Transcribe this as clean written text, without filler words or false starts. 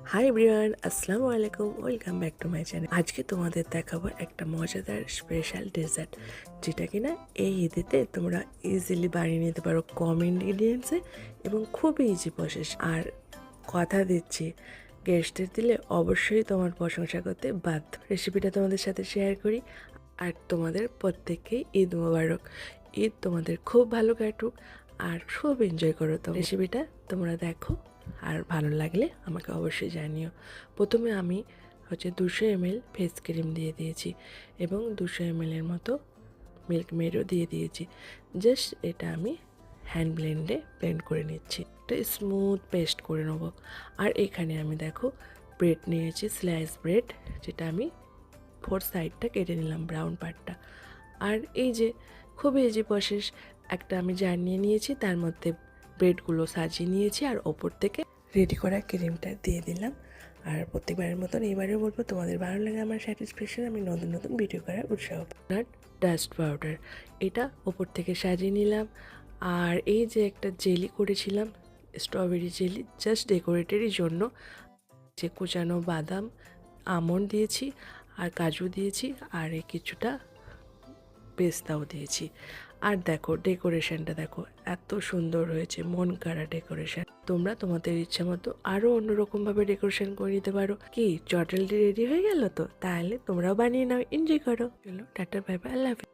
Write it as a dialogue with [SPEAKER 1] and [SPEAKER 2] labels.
[SPEAKER 1] Hi everyone, আসসালামু আলাইকুম, welcome back to my channel. আজকে তোমাদের দেখাবো একটা মজাদার স্পেশাল ডেজার্ট, যেটা কিনা এই ঈদেতে তোমরা ইজিলি বানিয়ে নিতে পারো কম ইনগ্রিডিয়েন্টসে এবং খুবই ইজি প্রসেস। আর কথা দিচ্ছি, গেস্টদের দিলে অবশ্যই তোমার প্রশংসা করতে বাধ্য। রেসিপিটা তোমাদের সাথে শেয়ার করি। আর তোমাদের প্রত্যেককেই ঈদ মোবারক। ঈদ তোমাদের খুব ভালো কাটুক আর খুব এনজয় করো। তো রেসিপিটা তোমরা দেখো, আর ভালো লাগলে আমাকে অবশ্যই জানিও। প্রথমে আমি 200 ml ফেস ক্রিম দিয়ে দিয়েছি এবং 200 ml এর মতো মিল্ক মেডও দিয়ে দিয়েছি। জাস্ট এটা আমি হ্যান্ড ব্লেন্ড করে নিচ্ছি, একটা স্মুথ পেস্ট করে নেবো। আর এখানে আমি দেখো ব্রেড নিয়েছি, স্লাইস ব্রেড, যেটা আমি 4 সাইডটা কেটে নিলাম, ব্রাউন পার্টটা। আর এই যে খুবই ইজি প্রসেস, একটা আমি জার নিয়ে নিয়েছি, তার মধ্যে ব্রেডগুলো সাজিয়ে নিয়েছি আর ওপর থেকে রেডি করা ক্রিমটা দিয়ে দিলাম। আর প্রত্যেকবারের মতন এবারেও বলবো, তোমাদের ভালো লাগে আমার স্যাটিসফ্যাকশন, আমি নতুন নতুন ভিডিও করার উৎসাহ। আর ডাস্ট পাউডার, এটা ওপর থেকে সাজিয়ে নিলাম। আর এই যে একটা জেলি করেছিলাম, স্ট্রবেরি জেলি, জাস্ট ডেকোরেটেরই জন্য, যে কুচানো বাদাম, আমন্ড দিয়েছি আর কাজু দিয়েছি আর এই কিছুটা পেস্তাও দিয়েছি। আর দেখো ডেকোরেশনটা দেখো, এত সুন্দর হয়েছে, মন কাড়া ডেকোরেশন। তোমরা তোমাদের ইচ্ছা মতো আরও অন্যরকমভাবে ডেকোরেশন করে নিতে পারো। কি চটজলদি রেডি হয়ে গেল? তো তাহলে তোমরাও বানিয়ে নাও, এনজয় করো। চলো টাটা, বাই বাই, আল্লাহ হাফেজ।